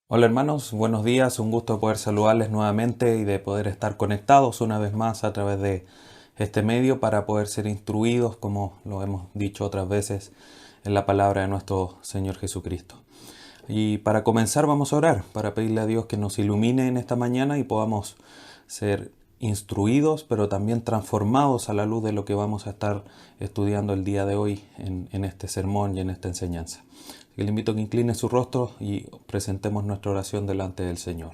Hola hermanos, buenos días, un gusto poder saludarles nuevamente y de poder estar conectados una vez más a través de este medio para poder ser instruidos, como lo hemos dicho otras veces, en la palabra de nuestro Señor Jesucristo. Y para comenzar vamos a orar, para pedirle a Dios que nos ilumine en esta mañana y podamos ser instruidos, pero también transformados a la luz de lo que vamos a estar estudiando el día de hoy en este sermón y en esta enseñanza. Le invito a que incline su rostro y presentemos nuestra oración delante del Señor.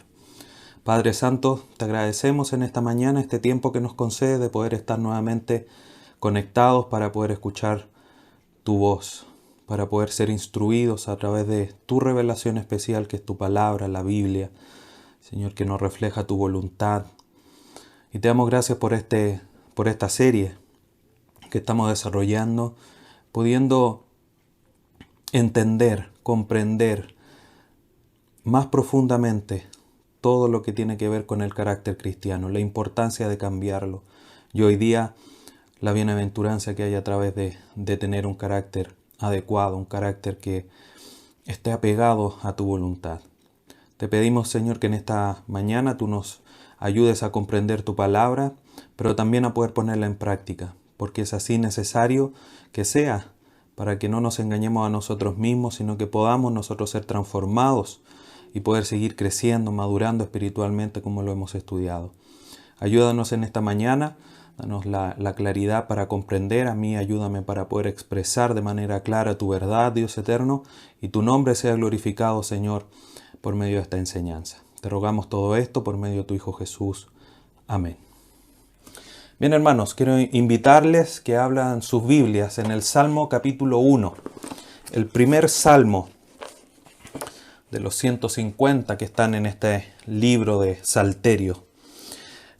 Padre Santo, te agradecemos en esta mañana este tiempo que nos concede de poder estar nuevamente conectados para poder escuchar tu voz, para poder ser instruidos a través de tu revelación especial que es tu palabra, la Biblia, Señor, que nos refleja tu voluntad. Y te damos gracias por esta serie que estamos desarrollando, pudiendo entender, comprender más profundamente todo lo que tiene que ver con el carácter cristiano, la importancia de cambiarlo. Y hoy día la bienaventuranza que hay a través de tener un carácter adecuado, un carácter que esté apegado a tu voluntad. Te pedimos, Señor, que en esta mañana tú nos ayudes a comprender tu palabra, pero también a poder ponerla en práctica, porque es así necesario que sea, para que no nos engañemos a nosotros mismos, sino que podamos nosotros ser transformados y poder seguir creciendo, madurando espiritualmente como lo hemos estudiado. Ayúdanos en esta mañana, danos la claridad para comprender. A mí ayúdame para poder expresar de manera clara tu verdad, Dios eterno, y tu nombre sea glorificado, Señor, por medio de esta enseñanza. Te rogamos todo esto por medio de tu Hijo Jesús. Amén. Bien, hermanos, quiero invitarles que abran sus Biblias en el Salmo capítulo 1, el primer salmo de los 150 que están en este libro de Salterio.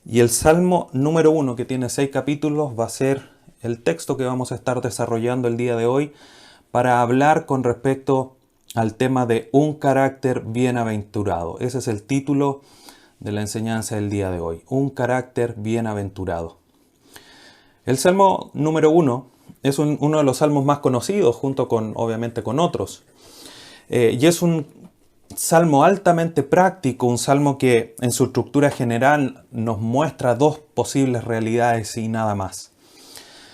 Y el Salmo número 1, que tiene 6 capítulos, va a ser el texto que vamos a estar desarrollando el día de hoy para hablar con respecto al tema de un carácter bienaventurado. Ese es el título de la enseñanza del día de hoy, un carácter bienaventurado. El Salmo número 1 es uno de los salmos más conocidos, junto con, obviamente, con otros. Y es un salmo altamente práctico, un salmo que en su estructura general nos muestra dos posibles realidades y nada más.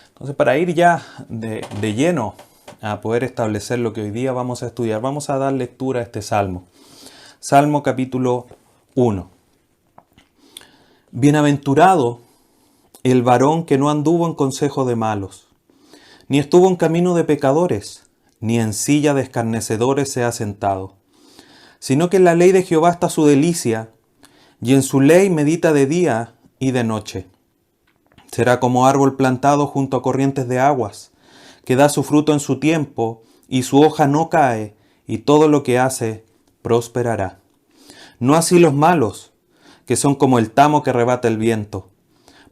Entonces, para ir ya de lleno a poder establecer lo que hoy día vamos a estudiar, vamos a dar lectura a este salmo. Salmo capítulo 1. Bienaventurado el varón que no anduvo en consejo de malos, ni estuvo en camino de pecadores, ni en silla de escarnecedores se ha sentado, sino que en la ley de Jehová está su delicia, y en su ley medita de día y de noche. Será como árbol plantado junto a corrientes de aguas, que da su fruto en su tiempo, y su hoja no cae, y todo lo que hace prosperará. No así los malos, que son como el tamo que arrebata el viento.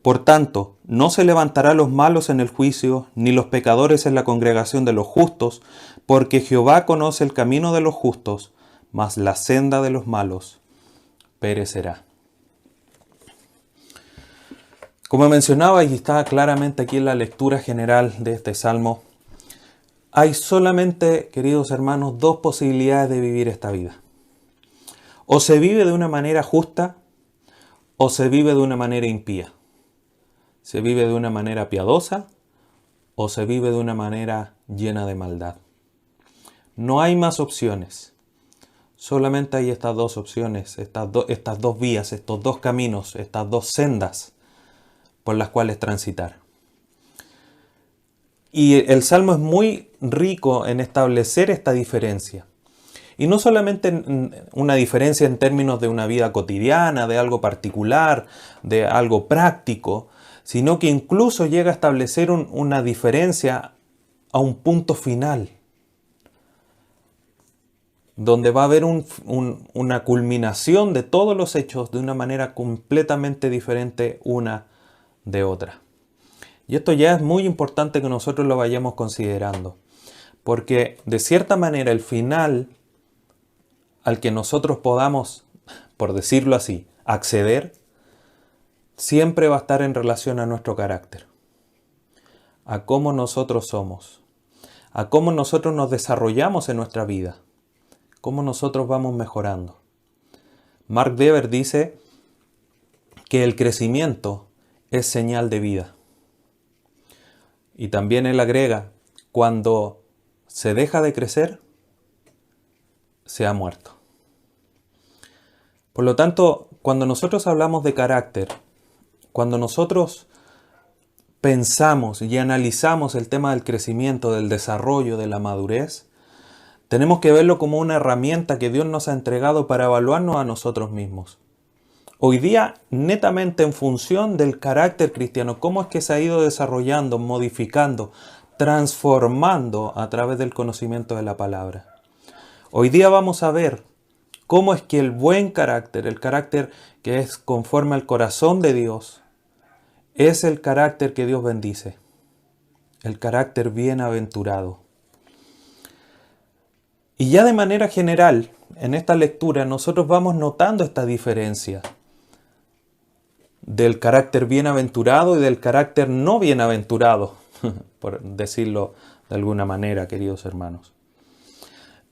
Por tanto, no se levantará los malos en el juicio, ni los pecadores en la congregación de los justos, porque Jehová conoce el camino de los justos, mas la senda de los malos perecerá. Como mencionaba y está claramente aquí en la lectura general de este salmo, hay solamente, queridos hermanos, dos posibilidades de vivir esta vida. O se vive de una manera justa, o se vive de una manera impía. Se vive de una manera piadosa o se vive de una manera llena de maldad. No hay más opciones. Solamente hay estas dos opciones, estas dos vías, estos dos caminos, estas dos sendas por las cuales transitar. Y el Salmo es muy rico en establecer esta diferencia. Y no solamente una diferencia en términos de una vida cotidiana, de algo particular, de algo práctico, sino que incluso llega a establecer una diferencia a un punto final, donde va a haber una culminación de todos los hechos de una manera completamente diferente una de otra. Y esto ya es muy importante que nosotros lo vayamos considerando, porque de cierta manera el final al que nosotros podamos, por decirlo así, acceder, siempre va a estar en relación a nuestro carácter, a cómo nosotros somos, a cómo nosotros nos desarrollamos en nuestra vida, cómo nosotros vamos mejorando. Mark Dever dice que el crecimiento es señal de vida. Y también él agrega, cuando se deja de crecer, se ha muerto. Por lo tanto, cuando nosotros hablamos de carácter, cuando nosotros pensamos y analizamos el tema del crecimiento, del desarrollo, de la madurez, tenemos que verlo como una herramienta que Dios nos ha entregado para evaluarnos a nosotros mismos. Hoy día, netamente en función del carácter cristiano, cómo es que se ha ido desarrollando, modificando, transformando a través del conocimiento de la palabra. Hoy día vamos a ver cómo es que el buen carácter, el carácter que es conforme al corazón de Dios, es el carácter que Dios bendice, el carácter bienaventurado. Y ya de manera general, en esta lectura, nosotros vamos notando esta diferencia del carácter bienaventurado y del carácter no bienaventurado, por decirlo de alguna manera, queridos hermanos.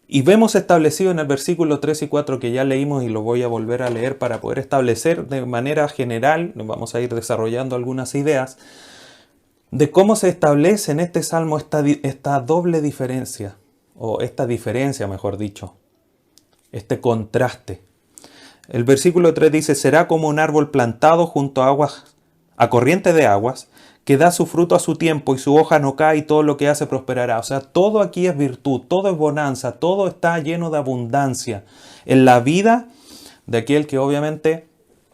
Y vemos establecido en el versículo 3 y 4 que ya leímos y lo voy a volver a leer para poder establecer de manera general, vamos a ir desarrollando algunas ideas, de cómo se establece en este salmo esta doble diferencia, o esta diferencia mejor dicho, este contraste. El versículo 3 dice, será como un árbol plantado junto a aguas, a corriente de aguas, que da su fruto a su tiempo y su hoja no cae y todo lo que hace prosperará. O sea, todo aquí es virtud, todo es bonanza, todo está lleno de abundancia en la vida de aquel que obviamente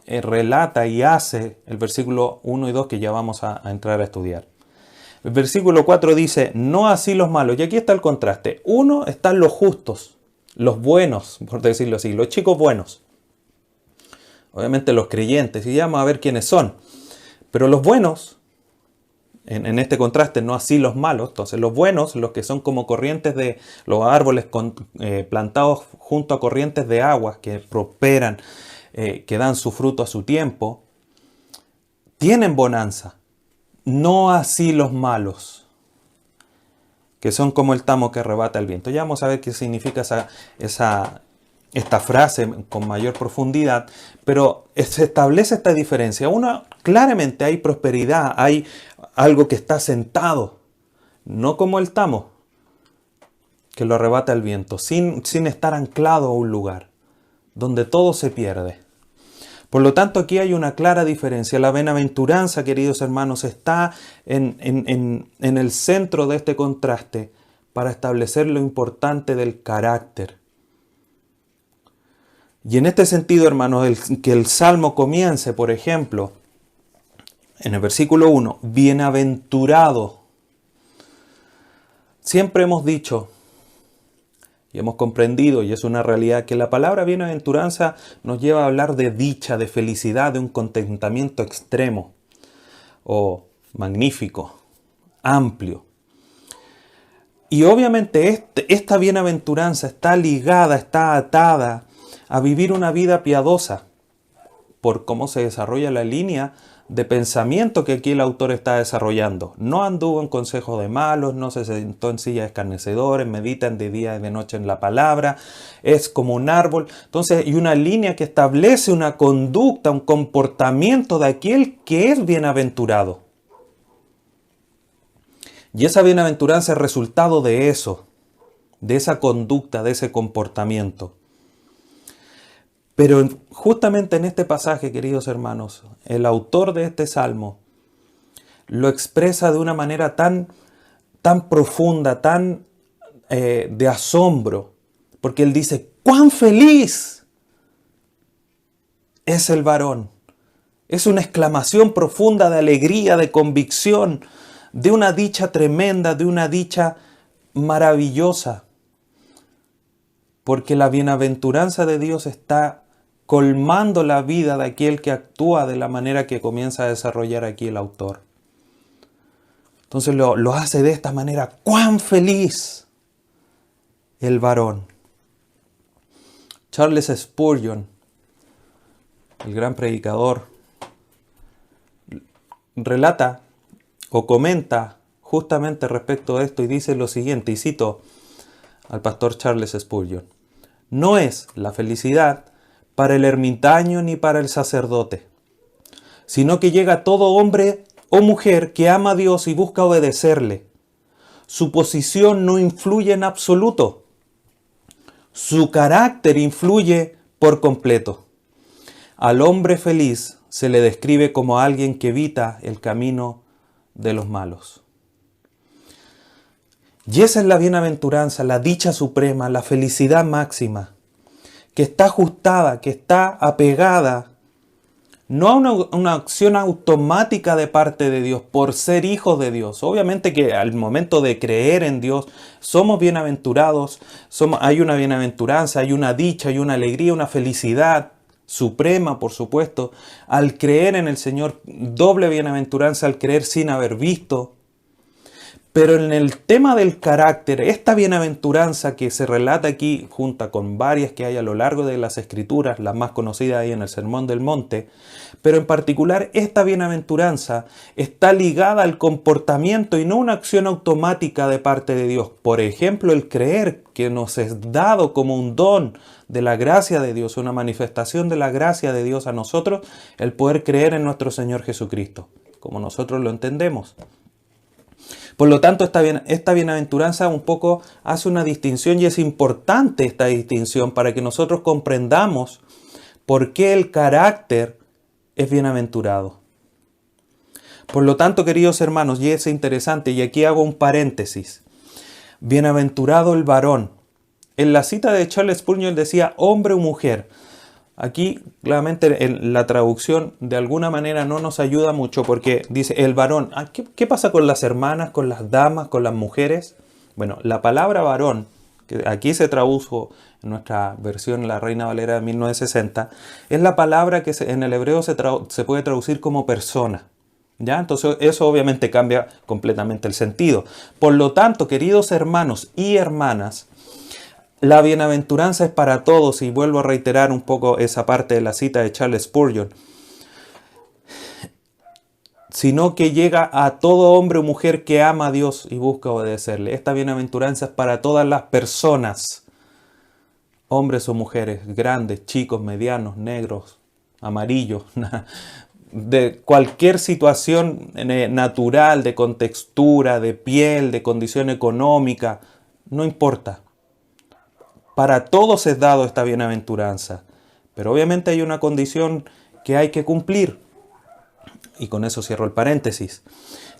relata y hace el versículo 1 y 2 que ya vamos a entrar a estudiar. El versículo 4 dice, no así los malos. Y aquí está el contraste. Uno, están los justos, los buenos, por decirlo así, los chicos buenos. Obviamente los creyentes, y ya vamos a ver quiénes son. Pero los buenos, en este contraste, no así los malos. Entonces los buenos, los que son como corrientes de los árboles plantados junto a corrientes de aguas que prosperan, que dan su fruto a su tiempo, tienen bonanza. No así los malos, que son como el tamo que arrebata el viento. Ya vamos a ver qué significa esta frase con mayor profundidad, pero se establece esta diferencia. Uno, claramente hay prosperidad, hay algo que está sentado, no como el tamo que lo arrebata el viento, sin estar anclado a un lugar donde todo se pierde. Por lo tanto, aquí hay una clara diferencia. La bienaventuranza, queridos hermanos, está en el centro de este contraste para establecer lo importante del carácter. Y en este sentido, hermanos, que el Salmo comience, por ejemplo, en el versículo 1, bienaventurado. Siempre hemos dicho y hemos comprendido, y es una realidad, que la palabra bienaventuranza nos lleva a hablar de dicha, de felicidad, de un contentamiento extremo o magnífico, amplio. Y obviamente esta bienaventuranza está ligada, está atada a vivir una vida piadosa, por cómo se desarrolla la línea de pensamiento que aquí el autor está desarrollando. No anduvo en consejo de malos, no se sentó en silla de escarnecedores, meditan de día y de noche en la palabra, es como un árbol. Entonces, y una línea que establece una conducta, un comportamiento de aquel que es bienaventurado. Y esa bienaventuranza es resultado de eso, de esa conducta, de ese comportamiento. Pero justamente en este pasaje, queridos hermanos, el autor de este salmo lo expresa de una manera tan profunda, tan de asombro, porque él dice, ¡cuán feliz es el varón! Es una exclamación profunda de alegría, de convicción, de una dicha tremenda, de una dicha maravillosa, porque la bienaventuranza de Dios está colmando la vida de aquel que actúa de la manera que comienza a desarrollar aquí el autor. Entonces lo hace de esta manera. ¡Cuán feliz el varón! Charles Spurgeon, el gran predicador, relata o comenta justamente respecto de esto y dice lo siguiente, y cito al pastor Charles Spurgeon: no es la felicidad para el ermitaño ni para el sacerdote, sino que llega a todo hombre o mujer que ama a Dios y busca obedecerle. Su posición no influye en absoluto. Su carácter influye por completo. Al hombre feliz se le describe como alguien que evita el camino de los malos. Y esa es la bienaventuranza, la dicha suprema, la felicidad máxima, que está ajustada, que está apegada, no a una acción automática de parte de Dios, por ser hijos de Dios. Obviamente que al momento de creer en Dios, somos bienaventurados, hay una bienaventuranza, hay una dicha, hay una alegría, una felicidad suprema, por supuesto, al creer en el Señor, doble bienaventuranza al creer sin haber visto. Pero en el tema del carácter, esta bienaventuranza que se relata aquí, junta con varias que hay a lo largo de las Escrituras, las más conocidas ahí en el Sermón del Monte, pero en particular esta bienaventuranza está ligada al comportamiento y no una acción automática de parte de Dios. Por ejemplo, el creer que nos es dado como un don de la gracia de Dios, una manifestación de la gracia de Dios a nosotros, el poder creer en nuestro Señor Jesucristo, como nosotros lo entendemos. Por lo tanto, esta bienaventuranza un poco hace una distinción y es importante esta distinción para que nosotros comprendamos por qué el carácter es bienaventurado. Por lo tanto, queridos hermanos, y es interesante, y aquí hago un paréntesis. Bienaventurado el varón. En la cita de Charles Spurgeon decía hombre o mujer. Aquí, claramente, la traducción de alguna manera no nos ayuda mucho porque dice el varón. ¿Qué pasa con las hermanas, con las damas, con las mujeres? Bueno, la palabra varón, que aquí se tradujo en nuestra versión La Reina Valera de 1960, es la palabra que en el hebreo se puede traducir como persona. ¿Ya? Entonces eso obviamente cambia completamente el sentido. Por lo tanto, queridos hermanos y hermanas, la bienaventuranza es para todos, y vuelvo a reiterar un poco esa parte de la cita de Charles Spurgeon, sino que llega a todo hombre o mujer que ama a Dios y busca obedecerle. Esta bienaventuranza es para todas las personas, hombres o mujeres, grandes, chicos, medianos, negros, amarillos, de cualquier situación natural, de contextura, de piel, de condición económica, no importa. Para todos es dado esta bienaventuranza, pero obviamente hay una condición que hay que cumplir. Y con eso cierro el paréntesis.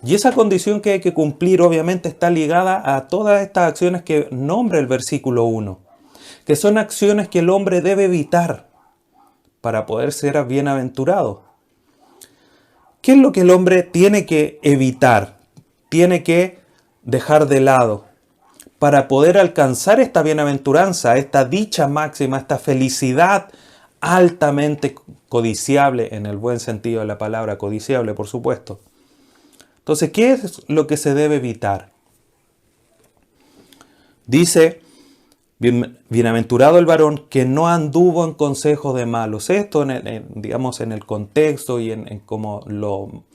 Y esa condición que hay que cumplir obviamente está ligada a todas estas acciones que nombra el versículo 1, que son acciones que el hombre debe evitar para poder ser bienaventurado. ¿Qué es lo que el hombre tiene que evitar? Tiene que dejar de lado para poder alcanzar esta bienaventuranza, esta dicha máxima, esta felicidad altamente codiciable, en el buen sentido de la palabra codiciable, por supuesto. Entonces, ¿qué es lo que se debe evitar? Dice, bienaventurado el varón que no anduvo en consejo de malos. Esto, digamos, en el contexto y en cómo lo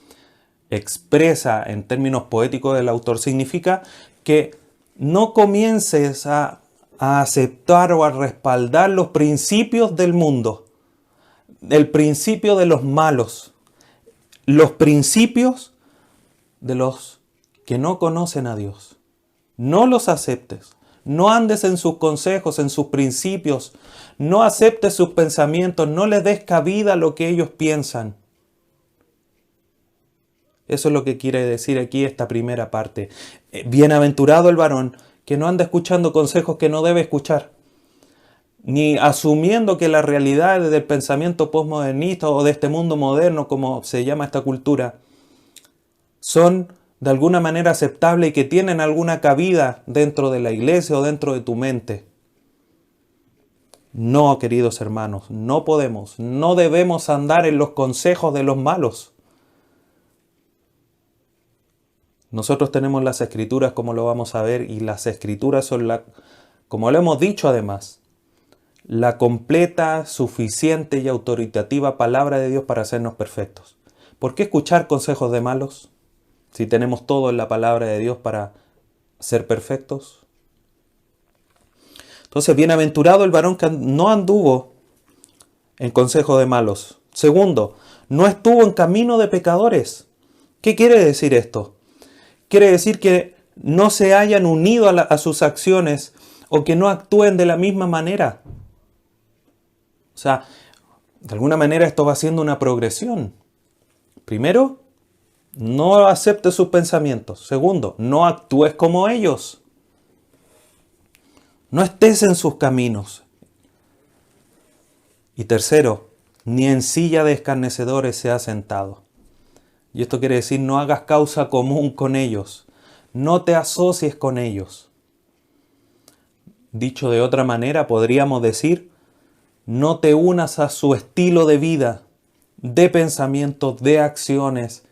expresa en términos poéticos el autor, significa que no comiences a aceptar o a respaldar los principios del mundo, el principio de los malos, los principios de los que no conocen a Dios. No los aceptes, no andes en sus consejos, en sus principios, no aceptes sus pensamientos, no les des cabida a lo que ellos piensan. Eso es lo que quiere decir aquí esta primera parte. Bienaventurado el varón que no anda escuchando consejos que no debe escuchar, ni asumiendo que las realidades del pensamiento postmodernista o de este mundo moderno, como se llama esta cultura, son de alguna manera aceptables y que tienen alguna cabida dentro de la iglesia o dentro de tu mente. No, queridos hermanos, no podemos, no debemos andar en los consejos de los malos. Nosotros tenemos las Escrituras, como lo vamos a ver, y las Escrituras son, como lo hemos dicho además, la completa, suficiente y autoritativa palabra de Dios para hacernos perfectos. ¿Por qué escuchar consejos de malos si tenemos todo en la palabra de Dios para ser perfectos? Entonces, bienaventurado el varón que no anduvo en consejo de malos. Segundo, no estuvo en camino de pecadores. ¿Qué quiere decir esto? Quiere decir que no se hayan unido a sus acciones o que no actúen de la misma manera. O sea, de alguna manera esto va siendo una progresión. Primero, no aceptes sus pensamientos. Segundo, no actúes como ellos. No estés en sus caminos. Y tercero, ni en silla de escarnecedores seas sentado. Y esto quiere decir, no hagas causa común con ellos. No te asocies con ellos. Dicho de otra manera, podríamos decir, no te unas a su estilo de vida, de pensamientos, de acciones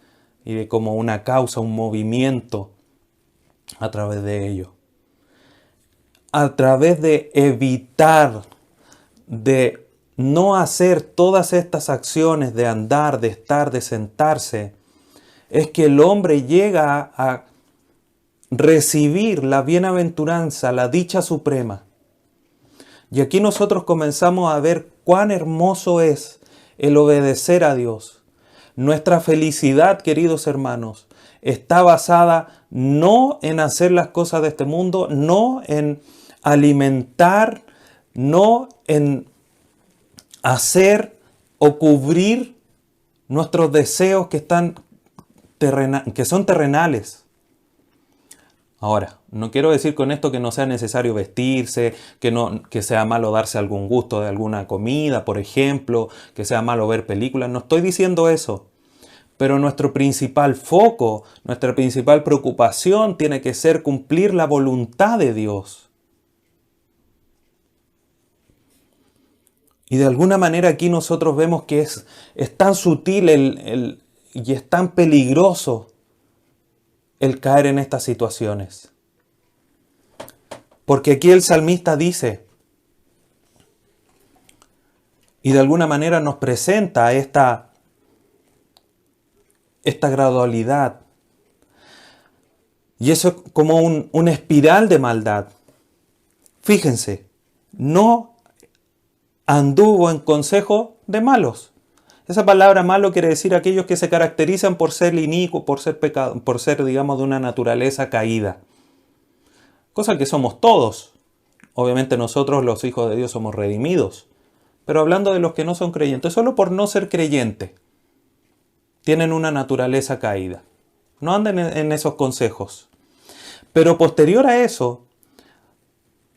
y de como una causa, un movimiento a través de ello. A través de evitar, de no hacer todas estas acciones de andar, de estar, de sentarse, es que el hombre llega a recibir la bienaventuranza, la dicha suprema. Y aquí nosotros comenzamos a ver cuán hermoso es el obedecer a Dios. Nuestra felicidad, queridos hermanos, está basada no en hacer las cosas de este mundo, no en alimentar, no en hacer o cubrir nuestros deseos que son terrenales. Ahora, no quiero decir con esto que no sea necesario vestirse, que sea malo darse algún gusto de alguna comida, por ejemplo, que sea malo ver películas. No estoy diciendo eso. Pero nuestro principal foco, nuestra principal preocupación tiene que ser cumplir la voluntad de Dios. Y de alguna manera aquí nosotros vemos que es tan sutil y es tan peligroso el caer en estas situaciones. Porque aquí el salmista dice, y de alguna manera nos presenta esta gradualidad. Y eso es como una espiral de maldad. Fíjense, no anduvo en consejo de malos. Esa palabra malo quiere decir aquellos que se caracterizan por ser inicuos, por ser pecado, por ser, digamos, de una naturaleza caída. Cosa que somos todos. Obviamente nosotros, los hijos de Dios, somos redimidos. Pero hablando de los que no son creyentes, solo por no ser creyente, tienen una naturaleza caída. No anden en esos consejos. Pero posterior a eso,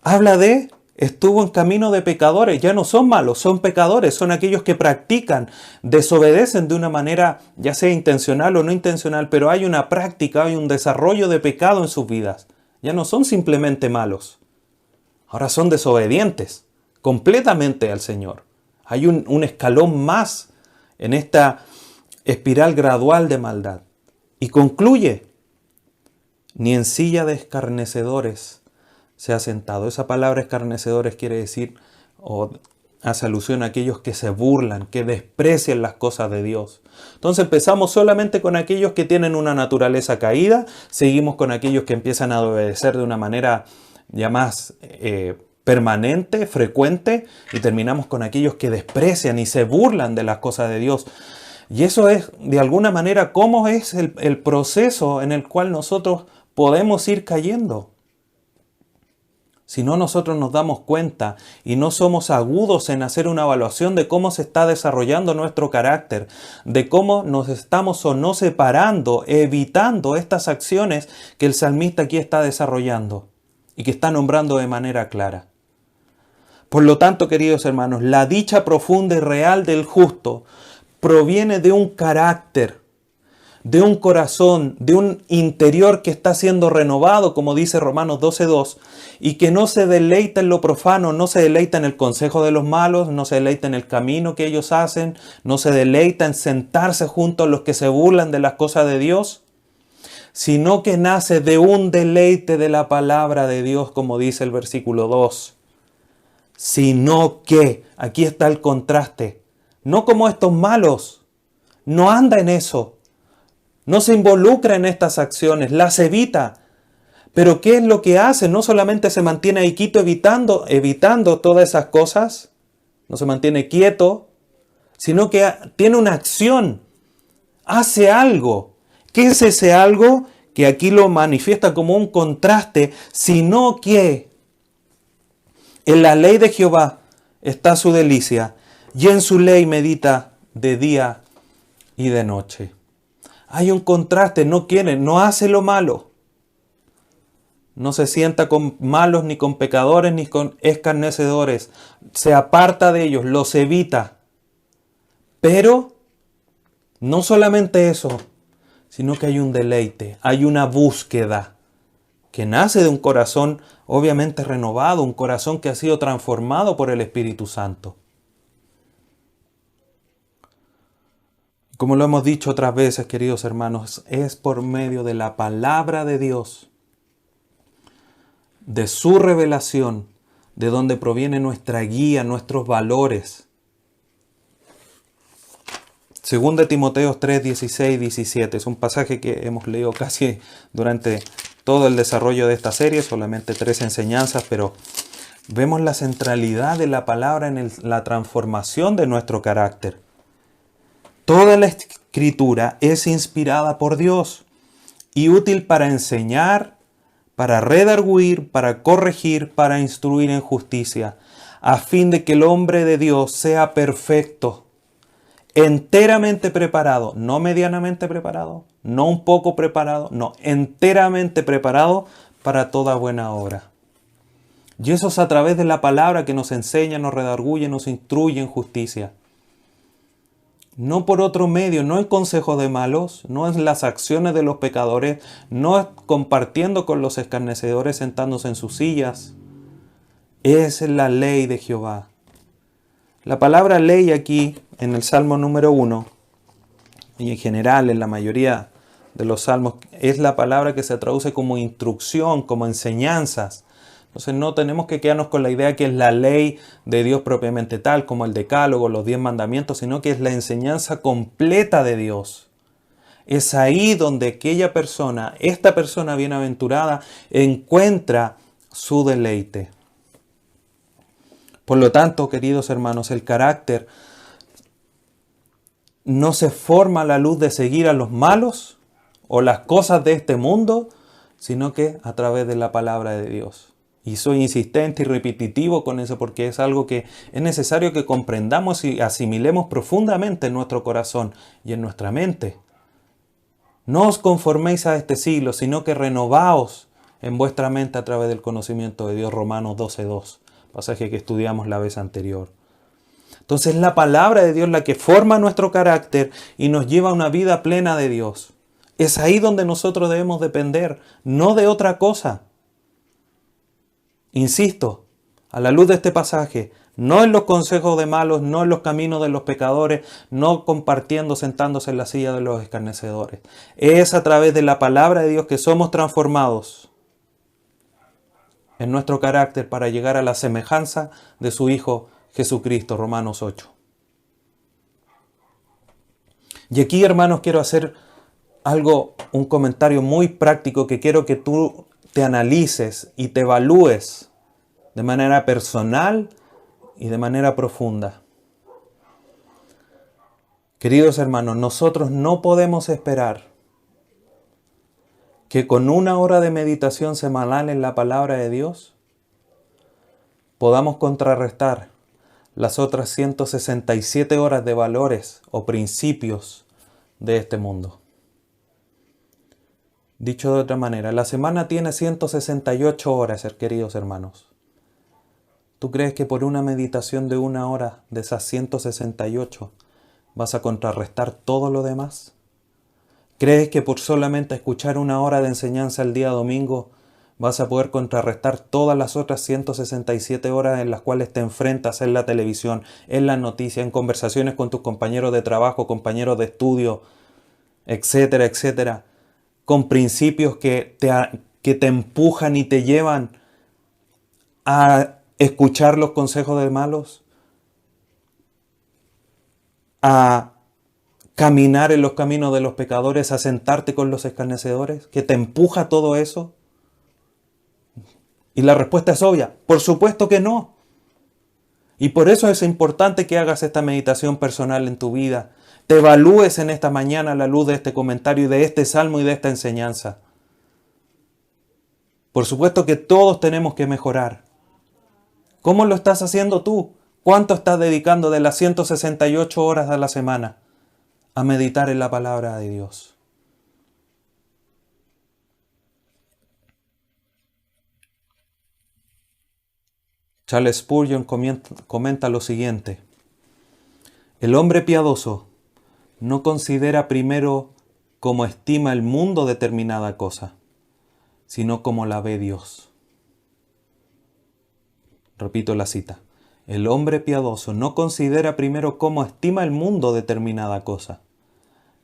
habla de estuvo en camino de pecadores. Ya no son malos, son pecadores. Son aquellos que practican, desobedecen de una manera, ya sea intencional o no intencional, pero hay una práctica, hay un desarrollo de pecado en sus vidas. Ya no son simplemente malos. Ahora son desobedientes completamente al Señor. Hay un escalón más en esta espiral gradual de maldad. Y concluye, ni en silla de escarnecedores se ha sentado. Esa palabra escarnecedores quiere decir, o hace alusión a aquellos que se burlan, que desprecian las cosas de Dios. Entonces empezamos solamente con aquellos que tienen una naturaleza caída, seguimos con aquellos que empiezan a obedecer de una manera ya más permanente, frecuente, y terminamos con aquellos que desprecian y se burlan de las cosas de Dios. Y eso es, de alguna manera, cómo es el proceso en el cual nosotros podemos ir cayendo. Si no, nosotros nos damos cuenta y no somos agudos en hacer una evaluación de cómo se está desarrollando nuestro carácter, de cómo nos estamos o no separando, evitando estas acciones que el salmista aquí está desarrollando y que está nombrando de manera clara. Por lo tanto, queridos hermanos, la dicha profunda y real del justo proviene de un carácter, de un corazón, de un interior que está siendo renovado, como dice Romanos 12:2, y que no se deleita en lo profano, no se deleita en el consejo de los malos, no se deleita en el camino que ellos hacen, no se deleita en sentarse junto a los que se burlan de las cosas de Dios, sino que nace de un deleite de la palabra de Dios, como dice el versículo 2. Sino que, aquí está el contraste, no como estos malos, no anda en eso, no se involucra en estas acciones, las evita. Pero ¿qué es lo que hace? No solamente se mantiene ahí quieto evitando todas esas cosas, no se mantiene quieto, sino que tiene una acción, hace algo. ¿Qué es ese algo? Que aquí lo manifiesta como un contraste, sino que en la ley de Jehová está su delicia, y en su ley medita de día y de noche. Hay un contraste, no hace lo malo. No se sienta con malos, ni con pecadores, ni con escarnecedores. Se aparta de ellos, los evita. Pero no solamente eso, sino que hay un deleite, hay una búsqueda que nace de un corazón obviamente renovado, un corazón que ha sido transformado por el Espíritu Santo. Como lo hemos dicho otras veces, queridos hermanos, es por medio de la palabra de Dios, de su revelación, de donde proviene nuestra guía, nuestros valores. 2 de Timoteo 3, 16, 17. Es un pasaje que hemos leído casi durante todo el desarrollo de esta serie, solamente 3 enseñanzas, pero vemos la centralidad de la palabra en la transformación de nuestro carácter. Toda la Escritura es inspirada por Dios y útil para enseñar, para redarguir, para corregir, para instruir en justicia, a fin de que el hombre de Dios sea perfecto, enteramente preparado, no medianamente preparado, no un poco preparado, no, enteramente preparado para toda buena obra. Y eso es a través de la palabra que nos enseña, nos redarguye, nos instruye en justicia. No por otro medio, no en consejos de malos, no en las acciones de los pecadores, no es compartiendo con los escarnecedores sentándose en sus sillas. Es la ley de Jehová. La palabra ley aquí, en el Salmo número 1, y en general en la mayoría de los salmos, es la palabra que se traduce como instrucción, como enseñanzas. Entonces no tenemos que quedarnos con la idea que es la ley de Dios propiamente tal, como el decálogo, los 10 mandamientos, sino que es la enseñanza completa de Dios. Es ahí donde aquella persona, esta persona bienaventurada, encuentra su deleite. Por lo tanto, queridos hermanos, el carácter no se forma a la luz de seguir a los malos o las cosas de este mundo, sino que a través de la palabra de Dios. Y soy insistente y repetitivo con eso porque es algo que es necesario que comprendamos y asimilemos profundamente en nuestro corazón y en nuestra mente. No os conforméis a este siglo, sino que renovaos en vuestra mente a través del conocimiento de Dios. Romanos 12:2, pasaje que estudiamos la vez anterior. Entonces la palabra de Dios la que forma nuestro carácter y nos lleva a una vida plena de Dios. Es ahí donde nosotros debemos depender, no de otra cosa. Insisto, a la luz de este pasaje, no en los consejos de malos, no en los caminos de los pecadores, no compartiendo, sentándose en la silla de los escarnecedores. Es a través de la palabra de Dios que somos transformados en nuestro carácter para llegar a la semejanza de su Hijo Jesucristo, Romanos 8. Y aquí, hermanos, quiero hacer un comentario muy práctico que quiero que tú te analices y te evalúes de manera personal y de manera profunda. Queridos hermanos, nosotros no podemos esperar que con 1 hora de meditación semanal en la palabra de Dios podamos contrarrestar las otras 167 horas de valores o principios de este mundo. Dicho de otra manera, la semana tiene 168 horas, queridos hermanos. ¿Tú crees que por una meditación de 1 hora de esas 168 vas a contrarrestar todo lo demás? ¿Crees que por solamente escuchar 1 hora de enseñanza el día domingo vas a poder contrarrestar todas las otras 167 horas en las cuales te enfrentas en la televisión, en las noticias, en conversaciones con tus compañeros de trabajo, compañeros de estudio, etcétera, etcétera, con principios que te empujan y te llevan a escuchar los consejos de malos, a caminar en los caminos de los pecadores, a sentarte con los escarnecedores, que te empuja todo eso? Y la respuesta es obvia, por supuesto que no. Y por eso es importante que hagas esta meditación personal en tu vida. Te evalúes en esta mañana a la luz de este comentario y de este salmo y de esta enseñanza. Por supuesto que todos tenemos que mejorar. ¿Cómo lo estás haciendo tú? ¿Cuánto estás dedicando de las 168 horas a la semana a meditar en la palabra de Dios? Charles Spurgeon comenta lo siguiente: el hombre piadoso no considera primero cómo estima el mundo determinada cosa, sino cómo la ve Dios. Repito la cita. El hombre piadoso no considera primero cómo estima el mundo determinada cosa,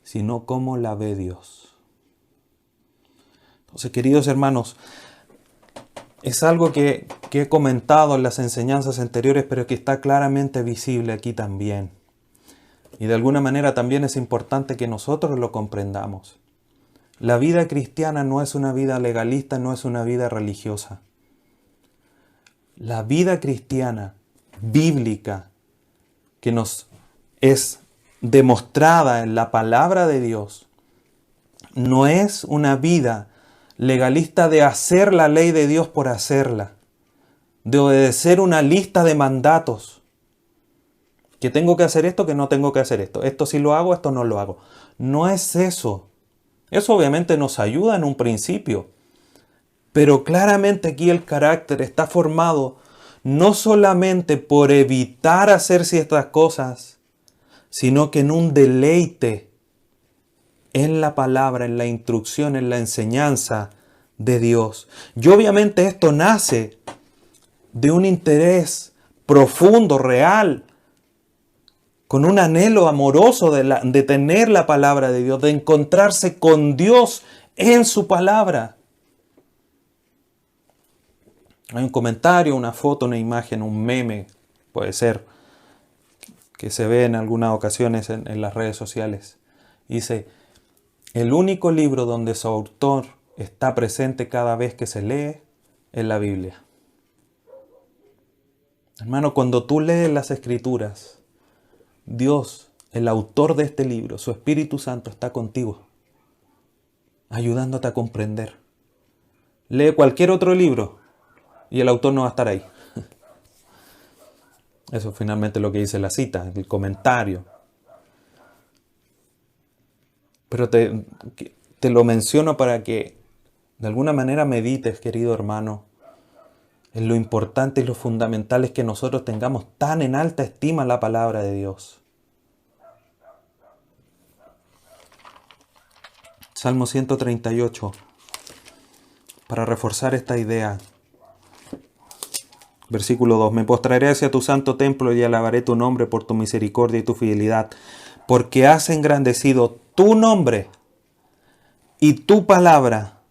sino cómo la ve Dios. Entonces, queridos hermanos, es algo que he comentado en las enseñanzas anteriores, pero que está claramente visible aquí también. Y de alguna manera también es importante que nosotros lo comprendamos. La vida cristiana no es una vida legalista, no es una vida religiosa. La vida cristiana, bíblica, que nos es demostrada en la palabra de Dios, no es una vida legalista de hacer la ley de Dios por hacerla, de obedecer una lista de mandatos, que tengo que hacer esto, que no tengo que hacer esto, esto sí lo hago, esto no lo hago. No es eso. Eso obviamente nos ayuda en un principio, pero claramente aquí el carácter está formado no solamente por evitar hacer ciertas cosas, sino que en un deleite en la palabra, en la instrucción, en la enseñanza de Dios. Y obviamente esto nace de un interés profundo, real, con un anhelo amoroso de tener la palabra de Dios, de encontrarse con Dios en su palabra. Hay un comentario, una foto, una imagen, un meme, puede ser, que se ve en algunas ocasiones en las redes sociales. Dice: el único libro donde su autor está presente cada vez que se lee es la Biblia. Hermano, cuando tú lees las Escrituras, Dios, el autor de este libro, su Espíritu Santo está contigo, ayudándote a comprender. Lee cualquier otro libro y el autor no va a estar ahí. Eso es finalmente lo que dice la cita, el comentario. Pero te lo menciono para que de alguna manera medites, querido hermano, en lo importante y lo fundamental es que nosotros tengamos tan en alta estima la palabra de Dios. Salmo 138, para reforzar esta idea. Versículo 2. Me postraré hacia tu santo templo y alabaré tu nombre por tu misericordia y tu fidelidad, porque has engrandecido tu nombre y tu palabra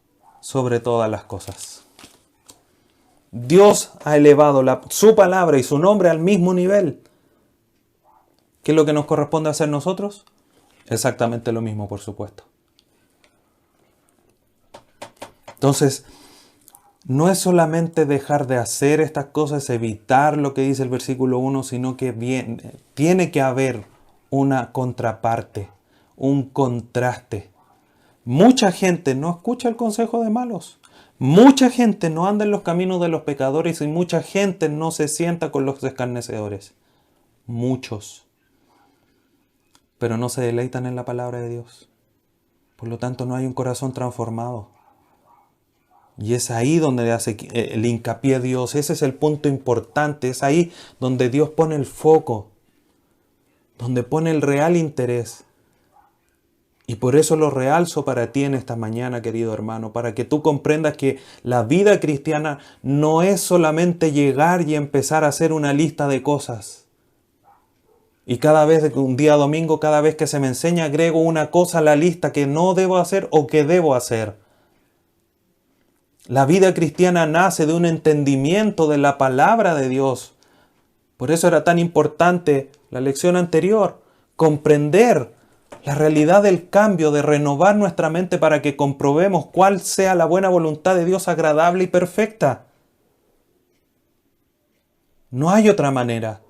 sobre todas las cosas. Dios ha elevado su palabra y su nombre al mismo nivel. ¿Qué es lo que nos corresponde hacer nosotros? Exactamente lo mismo, por supuesto. Entonces, no es solamente dejar de hacer estas cosas, evitar lo que dice el versículo 1, sino que tiene que haber una contraparte, un contraste. Mucha gente no escucha el consejo de malos. Mucha gente no anda en los caminos de los pecadores y mucha gente no se sienta con los escarnecedores. Muchos. Pero no se deleitan en la palabra de Dios. Por lo tanto, no hay un corazón transformado. Y es ahí donde hace el hincapié Dios. Ese es el punto importante. Es ahí donde Dios pone el foco. Donde pone el real interés. Y por eso lo realzo para ti en esta mañana, querido hermano, para que tú comprendas que la vida cristiana no es solamente llegar y empezar a hacer una lista de cosas. Y cada vez, un día domingo, cada vez que se me enseña, agrego una cosa a la lista que no debo hacer o que debo hacer. La vida cristiana nace de un entendimiento de la palabra de Dios. Por eso era tan importante la lección anterior, comprender la realidad del cambio, de renovar nuestra mente para que comprobemos cuál sea la buena voluntad de Dios agradable y perfecta. No hay otra manera.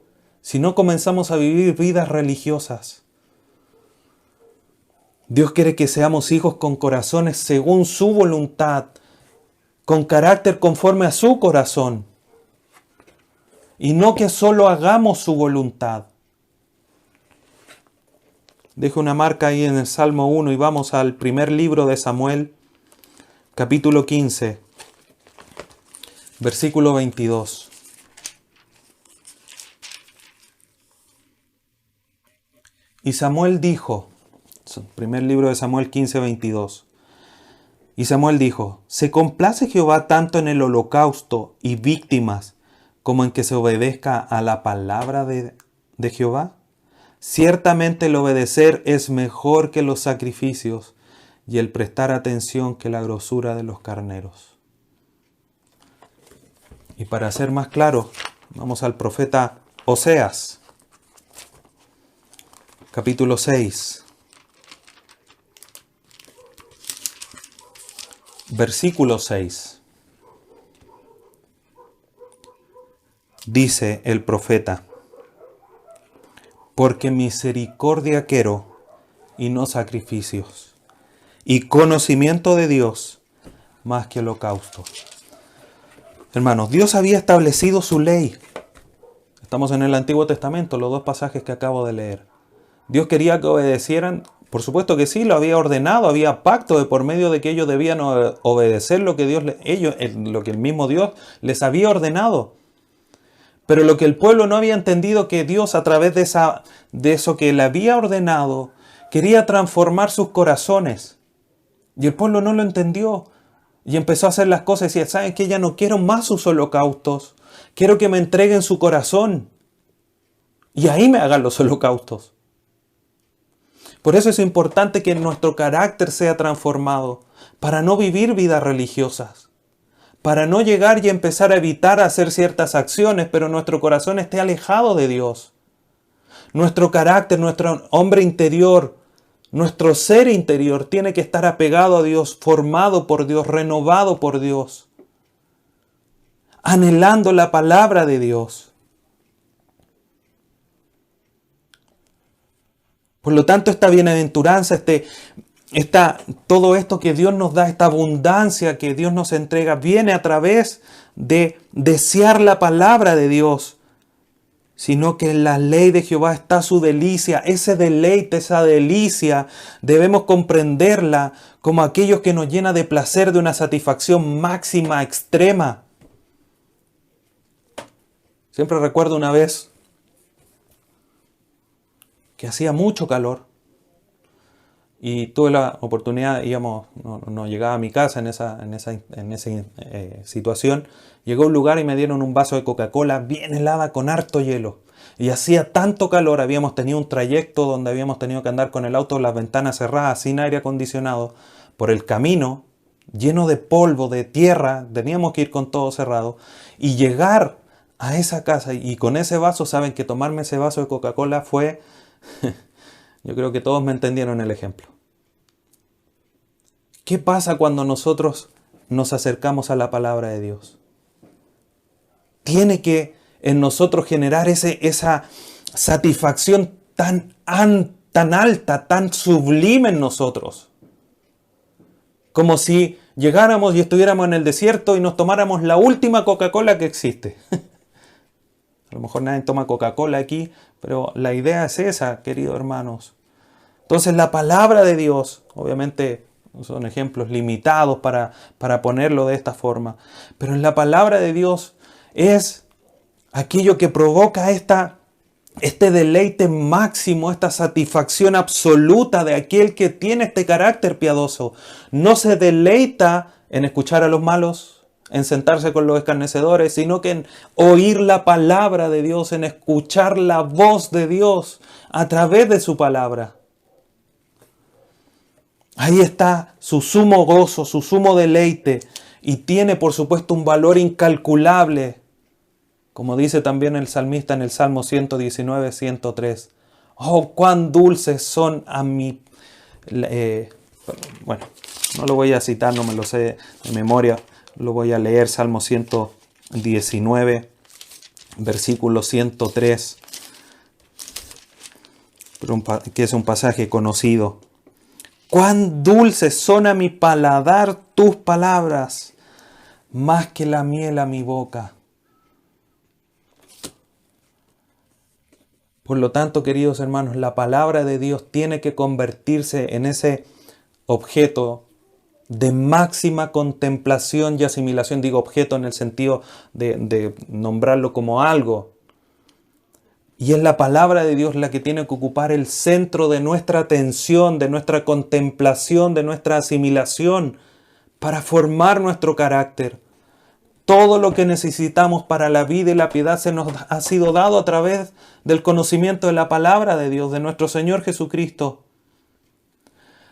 si no comenzamos a vivir vidas religiosas. Dios quiere que seamos hijos con corazones según su voluntad, con carácter conforme a su corazón, y no que solo hagamos su voluntad. Dejo una marca ahí en el Salmo 1 y vamos al primer libro de Samuel, capítulo 15, versículo 22. Y Samuel dijo, primer libro de Samuel 15, 22. Y Samuel dijo, ¿se complace Jehová tanto en el holocausto y víctimas como en que se obedezca a la palabra de Jehová? Ciertamente el obedecer es mejor que los sacrificios y el prestar atención que la grosura de los carneros. Y para ser más claro, vamos al profeta Oseas, capítulo 6, versículo 6. Dice el profeta, porque misericordia quiero y no sacrificios, y conocimiento de Dios más que holocausto. Hermanos, Dios había establecido su ley. Estamos en el Antiguo Testamento, los dos pasajes que acabo de leer. Dios quería que obedecieran, por supuesto que sí, lo había ordenado, había pacto de por medio de que ellos debían obedecer lo que lo que el mismo Dios les había ordenado. Pero lo que el pueblo no había entendido, que Dios a través de eso que le había ordenado, quería transformar sus corazones. Y el pueblo no lo entendió. Y empezó a hacer las cosas y decía, ¿saben qué? Ya no quiero más sus holocaustos. Quiero que me entreguen su corazón. Y ahí me hagan los holocaustos. Por eso es importante que nuestro carácter sea transformado, para no vivir vidas religiosas. Para no llegar y empezar a evitar hacer ciertas acciones, pero nuestro corazón esté alejado de Dios. Nuestro carácter, nuestro hombre interior, nuestro ser interior tiene que estar apegado a Dios, formado por Dios, renovado por Dios, anhelando la palabra de Dios. Por lo tanto, esta bienaventuranza, todo esto que Dios nos da, esta abundancia que Dios nos entrega, viene a través de desear la palabra de Dios, sino que en la ley de Jehová está su delicia. Ese deleite, esa delicia, debemos comprenderla como aquello que nos llena de placer, de una satisfacción máxima, extrema. Siempre recuerdo una vez que hacía mucho calor. Y tuve la oportunidad, no llegaba a mi casa en esa situación. Llegó a un lugar y me dieron un vaso de Coca-Cola bien helada con harto hielo. Y hacía tanto calor, habíamos tenido un trayecto donde habíamos tenido que andar con el auto, las ventanas cerradas, sin aire acondicionado, por el camino, lleno de polvo, de tierra, teníamos que ir con todo cerrado. Y llegar a esa casa y con ese vaso, saben que tomarme ese vaso de Coca-Cola fue... Yo creo que todos me entendieron el ejemplo. ¿Qué pasa cuando nosotros nos acercamos a la palabra de Dios? Tiene que en nosotros generar esa satisfacción tan alta, tan sublime en nosotros. Como si llegáramos y estuviéramos en el desierto y nos tomáramos la última Coca-Cola que existe. A lo mejor nadie toma Coca-Cola aquí, pero la idea es esa, queridos hermanos. Entonces la palabra de Dios, obviamente son ejemplos limitados para ponerlo de esta forma, pero la palabra de Dios es aquello que provoca este deleite máximo, esta satisfacción absoluta de aquel que tiene este carácter piadoso. No se deleita en escuchar a los malos, en sentarse con los escarnecedores, sino que en oír la palabra de Dios, en escuchar la voz de Dios a través de su palabra. Ahí está su sumo gozo, su sumo deleite, y tiene por supuesto un valor incalculable, como dice también el salmista en el Salmo 119, 103. Oh, cuán dulces son a mí. Bueno, no lo voy a citar, no me lo sé de memoria, lo voy a leer, Salmo 119, versículo 103. que es un pasaje conocido. Cuán dulces son a mi paladar tus palabras, más que la miel a mi boca. Por lo tanto, queridos hermanos, la palabra de Dios tiene que convertirse en ese objeto de máxima contemplación y asimilación. Digo objeto en el sentido de nombrarlo como algo. Y es la palabra de Dios la que tiene que ocupar el centro de nuestra atención, de nuestra contemplación, de nuestra asimilación, para formar nuestro carácter. Todo lo que necesitamos para la vida y la piedad se nos ha sido dado a través del conocimiento de la palabra de Dios, de nuestro Señor Jesucristo.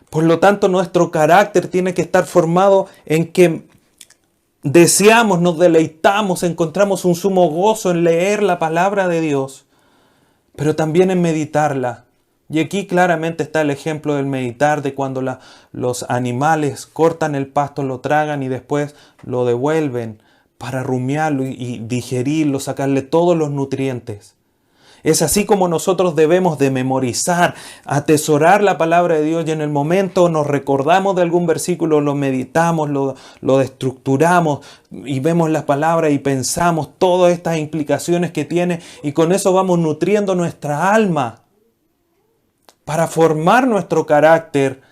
Por lo tanto, nuestro carácter tiene que estar formado en que deseamos, nos deleitamos, encontramos un sumo gozo en leer la palabra de Dios, pero también en meditarla. Y aquí claramente está el ejemplo del meditar, de cuando los animales cortan el pasto, lo tragan y después lo devuelven para rumiarlo y digerirlo, sacarle todos los nutrientes. Es así como nosotros debemos de memorizar, atesorar la palabra de Dios, y en el momento nos recordamos de algún versículo, lo meditamos, lo estructuramos y vemos la palabra y pensamos todas estas implicaciones que tiene, y con eso vamos nutriendo nuestra alma para formar nuestro carácter